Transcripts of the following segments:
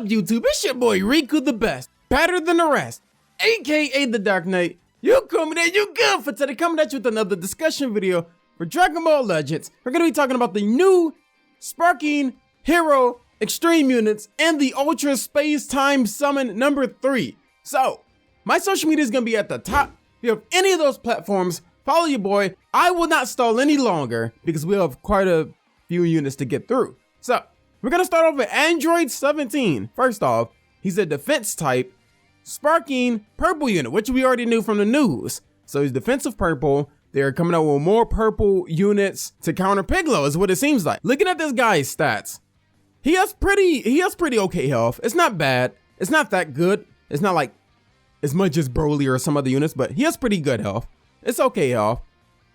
up, YouTube? It's your boy RikuTheBest, better than the rest, aka the Dark Knight. You coming in, you good for today, coming at you with another discussion video for Dragon Ball Legends. We're gonna be talking about the new Sparking Hero Extreme Units and the Ultra Space Time Summon number 3. So, my social media is gonna be at the top. If you have any of those platforms, follow your boy. I will not stall any longer because we have quite a few units to get through. So, we're gonna start off with Android 17. First off, he's a defense type, Sparking purple unit, which we already knew from the news. So he's defensive purple. They're coming out with more purple units to counter Piccolo, is what it seems like. Looking at this guy's stats, he has pretty okay health. It's not bad. It's not that good. It's not like as much as Broly or some other units, but he has pretty good health. It's okay health.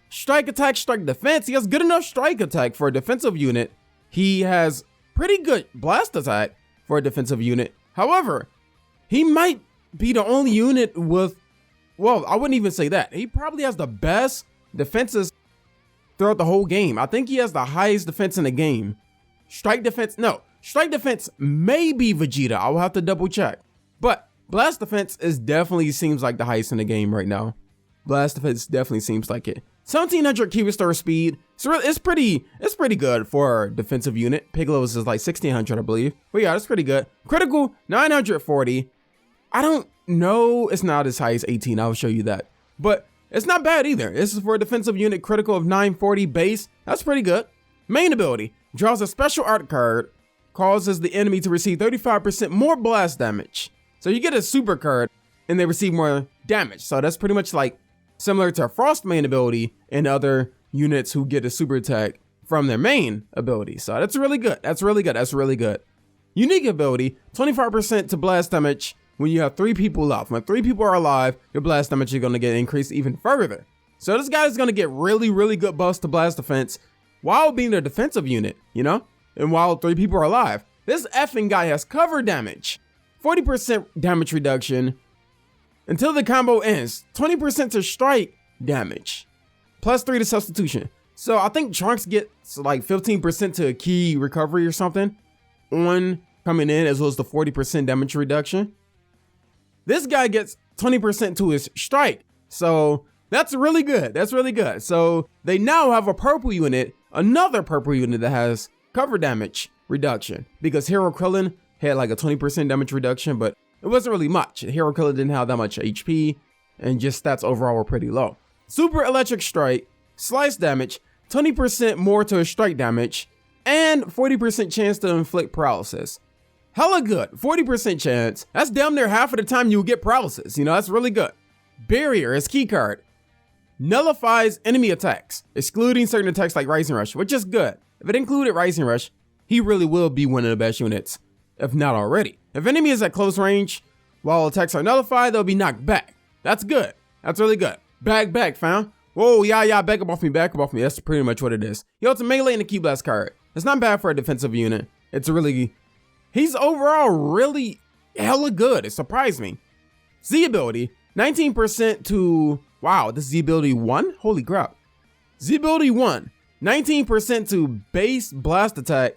Strike attack, strike defense. He has good enough strike attack for a defensive unit. He has pretty good blast attack for a defensive unit. However, he might be the only unit with, well, I wouldn't even say that. He probably has the best defenses throughout the whole game. I think he has the highest defense in the game. Strike defense may be Vegeta. I will have to double check. But blast defense is definitely seems like the highest in the game right now. Blast defense definitely seems like it. 1700 key restore speed. So it's pretty good for a defensive unit. Piccolo's is like 1600, I believe. But yeah, that's pretty good. Critical 940. I don't know. It's not as high as 18. I'll show you that. But it's not bad either. This is for a defensive unit, critical of 940 base. That's pretty good. Main ability, draws a special art card, causes the enemy to receive 35% more blast damage. So you get a super card and they receive more damage. So that's pretty much like similar to a Frost main ability and other units who get a super attack from their main ability. So that's really good. That's really good. Unique ability, 25% to blast damage when you have 3 people left. When 3 people are alive, your blast damage is going to get increased even further. So this guy is going to get really good buffs to blast defense while being a defensive unit, you know? And while 3 people are alive. This effing guy has cover damage, 40% damage reduction until the combo ends, 20% to strike damage, plus 3 to substitution. So I think Trunks gets like 15% to key recovery or something on coming in, as well as the 40% damage reduction. This guy gets 20% to his strike. So that's really good. So they now have a purple unit, another purple unit that has cover damage reduction, because Hero Krillin had like a 20% damage reduction, but it wasn't really much. Hero Krillin didn't have that much HP and just stats overall were pretty low. Super electric strike, slice damage, 20% more to his strike damage, and 40% chance to inflict paralysis. Hella good, 40% chance. That's damn near half of the time you get paralysis. You know, that's really good. Barrier, his key card, nullifies enemy attacks, excluding certain attacks like Rising Rush, which is good. If it included Rising Rush, he really will be one of the best units, if not already. If enemy is at close range, while attacks are nullified, they'll be knocked back. That's good. That's really good. Back, fam. Whoa, yeah, back up off me. That's pretty much what it is. Yo, it's a melee and a key blast card. It's not bad for a defensive unit. He's overall really hella good. It surprised me. Z ability, 19% to, wow, this is Z ability 1? Holy crap. Z ability 1, 19% to base blast attack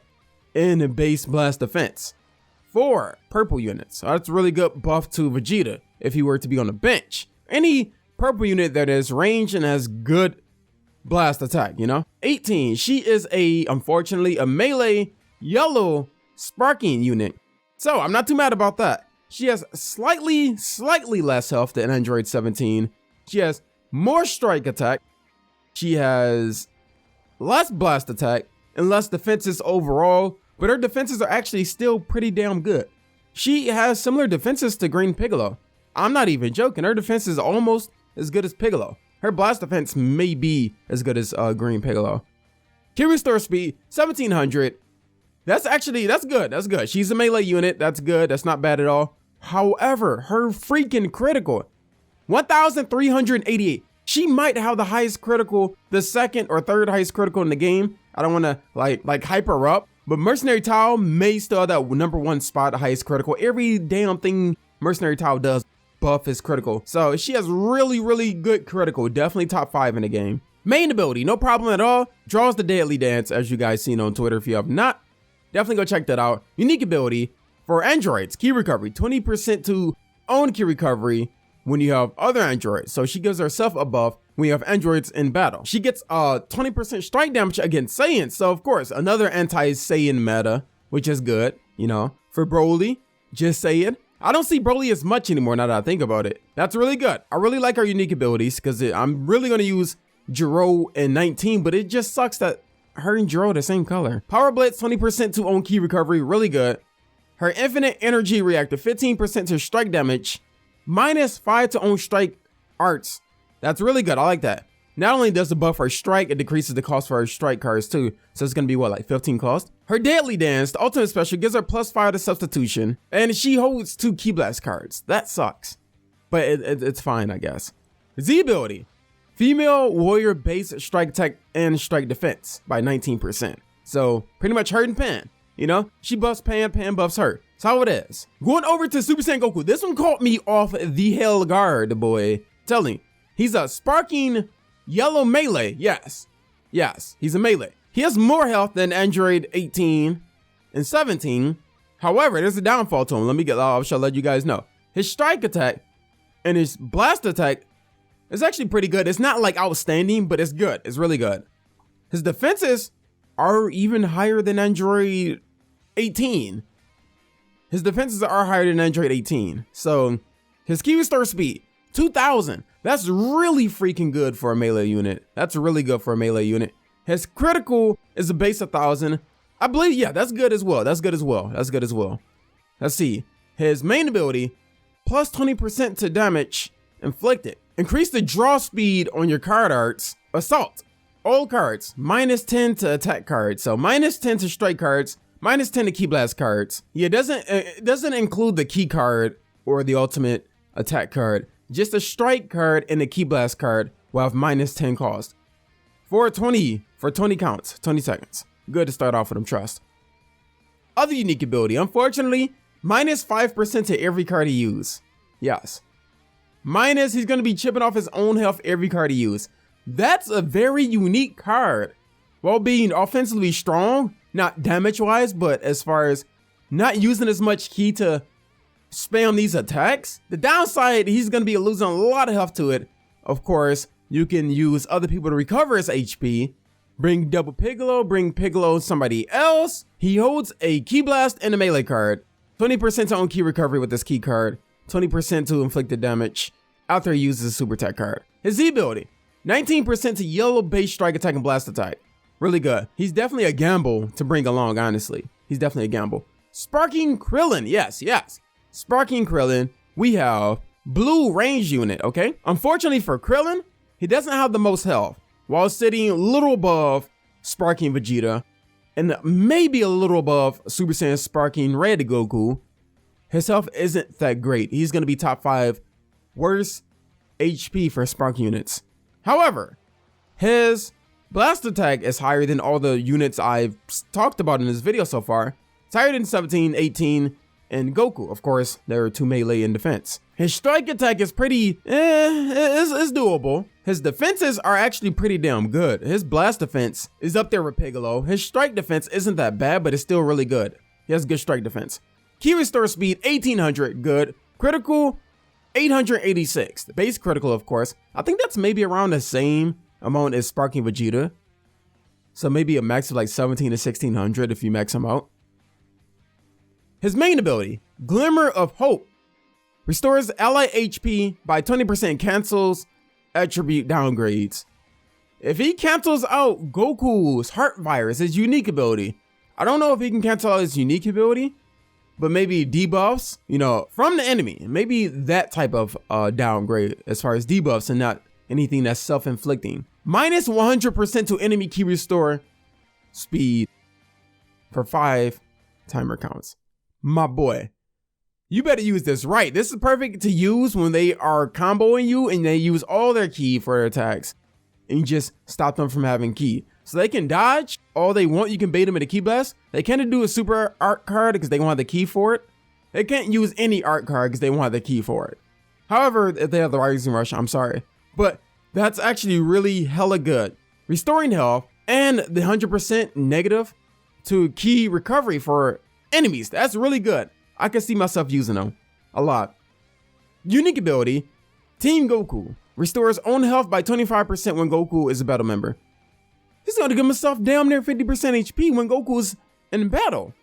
and base blast defense for purple units. So that's really good buff to Vegeta if he were to be on the bench. Any purple unit that is range and has good blast attack, you know? 18, she is unfortunately a melee yellow Sparking unit. So I'm not too mad about that. She has slightly less health than Android 17. She has more strike attack. She has less blast attack and less defenses overall, but her defenses are actually still pretty damn good. She has similar defenses to Green Piccolo. I'm not even joking. Her defense is almost as good as Piccolo. Her blast defense may be as good as Green Piccolo. Key restore speed, 1700. That's good. She's a melee unit. That's good. That's not bad at all. However, her freaking critical, 1388. She might have the highest critical, the second or third highest critical in the game. I don't want to like hype her up, but Mercenary Tao may still have that #1 spot, the highest critical. Every damn thing Mercenary Tao does buff is critical. So she has really good critical. Definitely top 5 in the game. Main ability, no problem at all. Draws the Deadly Dance, as you guys seen on Twitter. If you have not, definitely go check that out. Unique ability, For androids, key recovery, 20% to own key recovery when you have other androids. So she gives herself a buff when you have androids in battle. She gets 20% strike damage against Saiyans. So of course, another anti-Saiyan meta, which is good, you know. For Broly, just saying. I don't see Broly as much anymore now that I think about it. That's really good. I really like her unique abilities because I'm really going to use Jiro in 19, but it just sucks that her and Jiro are the same color. Power Blitz, 20% to own key recovery, really good. Her infinite energy reactor, 15% to strike damage, -5 to own strike arts. That's really good. I like that. Not only does it buff her strike, it decreases the cost for her strike cards too. So it's gonna be what, like 15 cost? Her Deadly Dance, the ultimate special, gives her +5 to substitution, and she holds 2 Key Blast cards. That sucks, but it's fine, I guess. Z ability, female warrior base strike attack and strike defense by 19%. So pretty much her and Pan, you know? She buffs Pan, Pan buffs her. That's how it is. Going over to Super Saiyan Goku. This one caught me off the hell guard, boy. Tell me, he's a sparking yellow melee. Yes, he's a melee. He has more health than Android 18 and 17. However, there's a downfall to him. I shall let you guys know. His strike attack and his blast attack is actually pretty good. It's not like outstanding, but it's good. It's really good. His defenses are even higher than Android 18. His defenses are higher than Android 18. So his key restore speed, 2,000. That's really freaking good for a melee unit. That's really good for a melee unit. His critical is a base 1,000. I believe, yeah, that's good as well. That's good as well. Let's see. His main ability, plus 20% to damage inflicted. Increase the draw speed on your card arts. Assault. All cards, -10 to attack cards. So -10 to strike cards, -10 to key blast cards. Yeah, it doesn't include the key card or the ultimate attack card. Just a strike card and a key blast card will have -10 cost. For 20 counts, 20 seconds. Good to start off with them, trust. Other unique ability, unfortunately, -5% to every card he uses. Yes. He's gonna be chipping off his own health every card he uses. That's a very unique card. While being offensively strong, not damage-wise, but as far as not using as much key to spam these attacks. The downside, he's gonna be losing a lot of health to it. Of course, you can use other people to recover his HP. Bring double Piccolo, bring Piccolo somebody else. He holds a Key Blast and a melee card. 20% to own key recovery with this key card. 20% to inflicted damage after he uses a super attack card. His Z ability, 19% to yellow base strike attack and blast attack. Really good. He's definitely a gamble to bring along, honestly. He's definitely a gamble. Sparking Krillin, yes. Sparking Krillin, we have blue range unit, okay? Unfortunately for Krillin, he doesn't have the most health, while sitting a little above Sparking Vegeta, and maybe a little above Super Saiyan Sparking Red Goku. His health isn't that great. He's gonna be top 5 worst HP for Sparking units. However, his blast attack is higher than all the units I've talked about in this video so far. It's higher than 17, 18, and Goku. Of course, there are 2 melee in defense. His strike attack is pretty, it's doable. His defenses are actually pretty damn good. His blast defense is up there with Piccolo. His strike defense isn't that bad, but it's still really good. He has good strike defense. Key restore speed, 1800, good. Critical, 886. The base critical, of course. I think that's maybe around the same amount as Sparking Vegeta. So maybe a max of like 17 to 1600 if you max him out. His main ability, Glimmer of Hope, restores ally HP by 20%, cancels attribute downgrades. If he cancels out Goku's Heart Virus, his unique ability, I don't know if he can cancel out his unique ability, but maybe debuffs, you know, from the enemy. Maybe that type of downgrade as far as debuffs and not anything that's self-inflicting. -100% to enemy key restore speed for 5 timer counts. My boy, you better use this right. This is perfect to use when they are comboing you and they use all their ki for their attacks and you just stop them from having ki. So they can dodge all they want. You can bait them in a ki blast. They can't do a super art card because they won't have the key for it. They can't use any art card because they won't have the key for it. However, if they have the Rising Rush, I'm sorry. But that's actually really hella good. Restoring health and the 100% negative to key recovery for enemies. That's really good. I can see myself using them a lot. Unique ability, Team Goku. Restores own health by 25% when Goku is a battle member. He's gonna give himself damn near 50% HP when Goku's in battle.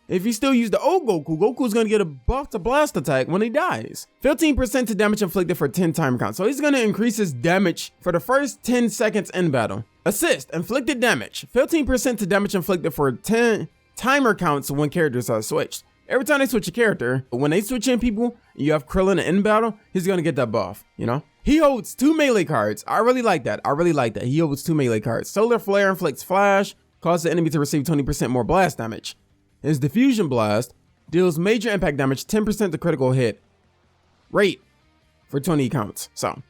If you still use the old Goku, Goku's gonna get a buff to blast attack when he dies. 15% to damage inflicted for 10 timer counts. So he's gonna increase his damage for the first 10 seconds in battle. Assist, inflicted damage. 15% to damage inflicted for 10 timer counts when characters are switched. Every time they switch a character, when they switch in people, you have Krillin in battle, he's gonna get that buff, you know? He holds 2 melee cards. I really like that. He holds 2 melee cards. Solar Flare inflicts flash, causes the enemy to receive 20% more blast damage. His Diffusion Blast deals major impact damage, 10% to critical hit rate for 20 counts. So,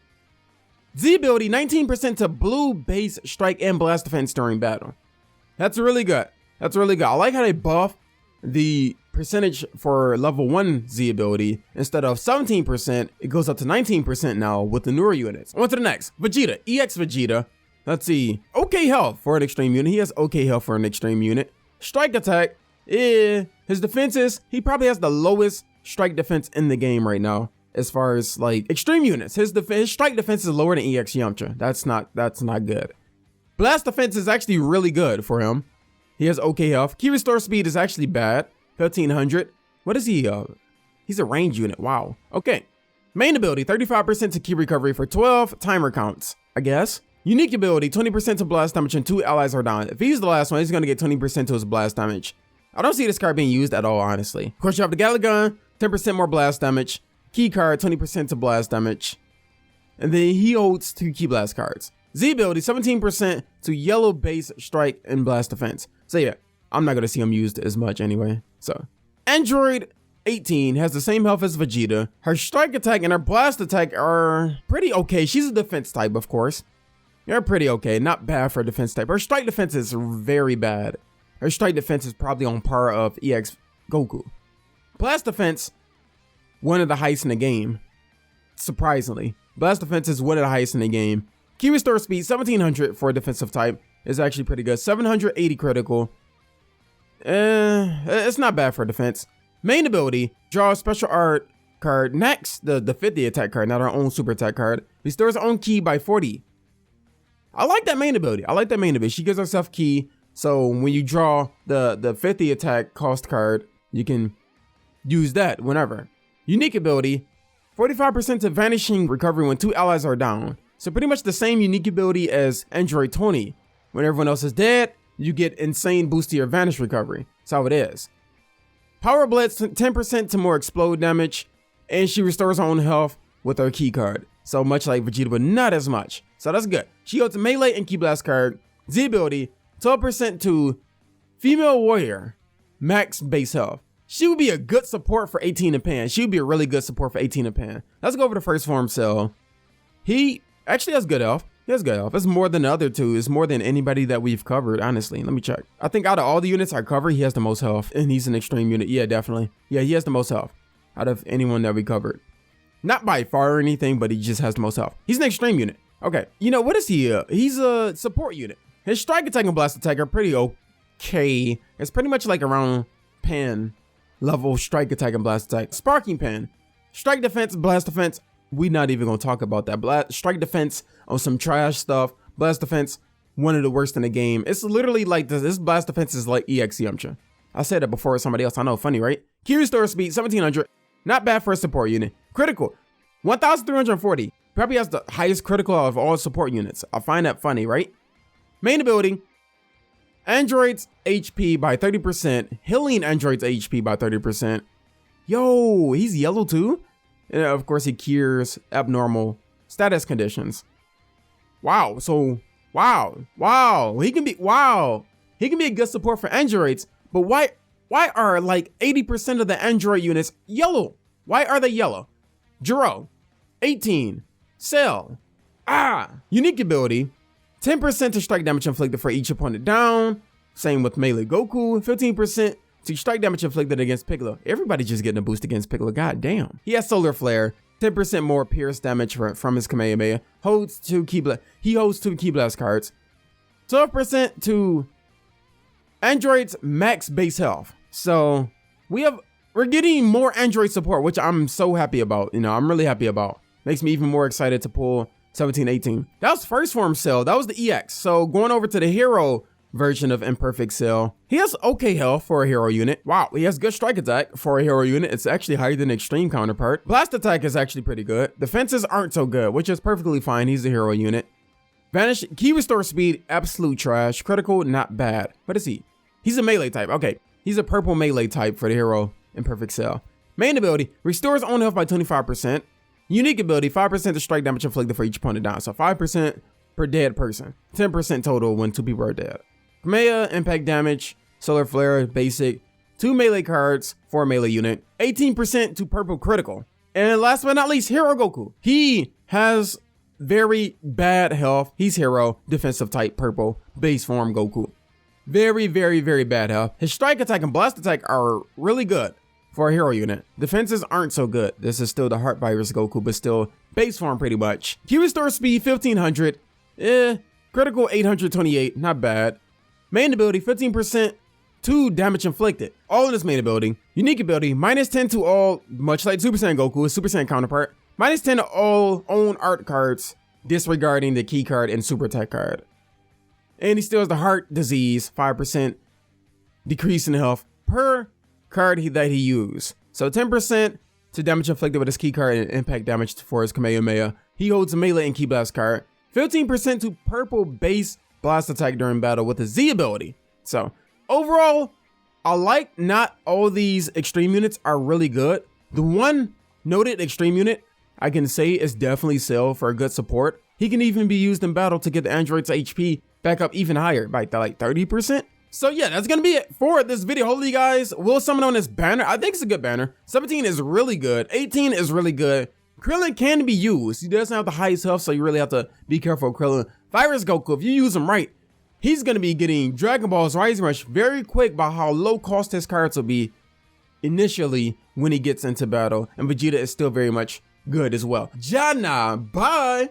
Z ability, 19% to blue base strike and blast defense during battle. That's really good. I like how they buff the percentage for level 1 Z ability. Instead of 17%, it goes up to 19% now with the newer units. On to the next. Vegeta, EX Vegeta. Let's see. Okay health for an extreme unit. He has okay health for an extreme unit. Strike attack. His defenses, he probably has the lowest strike defense in the game right now. As far as like extreme units, his strike defense is lower than EX Yamcha. That's not good. Blast defense is actually really good for him. He has okay health. Key restore speed is actually bad. 1500. What is he? He's a range unit. Wow. Okay. Main ability, 35% to key recovery for 12 timer counts, I guess. Unique ability, 20% to blast damage and 2 allies are down. If he's the last one, he's gonna get 20% to his blast damage. I don't see this card being used at all, honestly. Of course, you have the Galagon, 10% more blast damage. Key card, 20% to blast damage. And then he holds 2 key blast cards. Z ability, 17% to yellow base strike and blast defense. So yeah, I'm not gonna see him used as much anyway. So, Android 18 has the same health as Vegeta. Her strike attack and her blast attack are pretty okay. She's a defense type, of course. They're pretty okay, not bad for a defense type. Her strike defense is very bad. Her strike defense is probably on par of EX Goku. Blast defense, one of the highest in the game. Surprisingly. Blast defense is one of the highest in the game. Key restore speed, 1700 for a defensive type is actually pretty good. 780 critical. It's not bad for defense. Main ability, draw a special art card. Next, the 50 attack card, not our own super attack card. Restores her own key by 40. I like that main ability. She gives herself key. So when you draw the 50 attack cost card, you can use that whenever. Unique ability, 45% to vanishing recovery when 2 allies are down. So pretty much the same unique ability as Android 20. When everyone else is dead, you get insane boost to your vanish recovery. That's how it is. Power Blitz, 10% to more explode damage. And she restores her own health with her key card. So much like Vegeta, but not as much. So that's good. She holds a melee and key blast card. Z ability, 12% to female warrior, max base health. She would be a good support for 18 and Pan. She would be a really good support for 18 and Pan. Let's go over the first form cell. He actually has good health. He has good health. It's more than the other two. It's more than anybody that we've covered, honestly. Let me check. I think out of all the units I cover, he has the most health. And he's an extreme unit. Yeah, definitely. Yeah, he has the most health out of anyone that we covered. Not by far or anything, but he just has the most health. He's an extreme unit. Okay. You know, what is he? He's a support unit. His strike attack and blast attack are pretty okay. It's pretty much like around Pan level strike attack and blast attack. Sparking Pan. Strike defense, blast defense. We not even gonna talk about that. Strike defense on some trash stuff. Blast defense, one of the worst in the game. It's literally like this blast defense is like EX Yamcha. I said that before with somebody else. I know, funny, right? Key restore speed, 1700. Not bad for a support unit. Critical, 1340. Probably has the highest critical of all support units. I find that funny, right? Main ability, androids HP by 30%. Healing androids HP by 30%. Yo, he's yellow too? And of course, he cures abnormal status conditions. Wow. So, wow. He can be a good support for androids. But why are like 80% of the android units yellow? Why are they yellow? Jiro, 18. Cell. Unique ability. 10% to strike damage inflicted for each opponent down. Same with melee Goku. 15% to strike damage inflicted against Piccolo. Everybody's just getting a boost against Piccolo. God damn. He has Solar Flare. 10% more pierce damage from his Kamehameha. He holds 2 key blast cards. 12% to androids max base health. So we have we're getting more Android support, which I'm so happy about. You know, I'm really happy about. Makes me even more excited to pull 17, 18. That was first form Cell. That was the EX. So going over to the hero version of Imperfect Cell, he has okay health for a hero unit. Wow, he has good strike attack for a hero unit. It's actually higher than the extreme counterpart. Blast attack is actually pretty good. Defenses aren't so good, which is perfectly fine. He's a hero unit. Vanish, key restore speed, absolute trash. Critical, not bad. What is he? He's a melee type. Okay, he's a purple melee type for the hero Imperfect Cell. Main ability, restores own health by 25%. Unique ability, 5% to strike damage inflicted for each opponent down. So 5% per dead person. 10% total when 2 people are dead. Kameya, impact damage, solar flare, basic, 2 melee cards for a melee unit, 18% to purple critical. And last but not least, Hero Goku. He has very bad health. He's hero, defensive type, purple, base form Goku. Very, very, very bad health. His strike attack and blast attack are really good for a hero unit. Defenses aren't so good. This is still the Heart Virus Goku, but still base form pretty much. Key restore speed, 1500. Critical, 828, not bad. Main ability, 15% to damage inflicted. All in his main ability. Unique ability, -10 to all, much like Super Saiyan Goku, his Super Saiyan counterpart. -10 to all own art cards, disregarding the key card and super attack card. And he still has the heart disease, 5% decrease in health per card that he used. So 10% to damage inflicted with his key card and impact damage for his Kamehameha. He holds a melee and key blast card. 15% to purple base blast attack during battle with a Z ability. So overall, I like not all these extreme units are really good. The one noted extreme unit I can say is definitely Cell for a good support. He can even be used in battle to get the android's HP back up even higher by like 30%. So yeah, that's gonna be it for this video. Hopefully you guys will summon on this banner. I think it's a good banner. 17 is really good. 18 is really good. Krillin can be used. He doesn't have the highest health, so you really have to be careful of Krillin. Virus Goku, if you use him right, he's going to be getting Dragonballz Rising Rush very quick by how low cost his cards will be initially when he gets into battle. And Vegeta is still very much good as well. Jana, bye!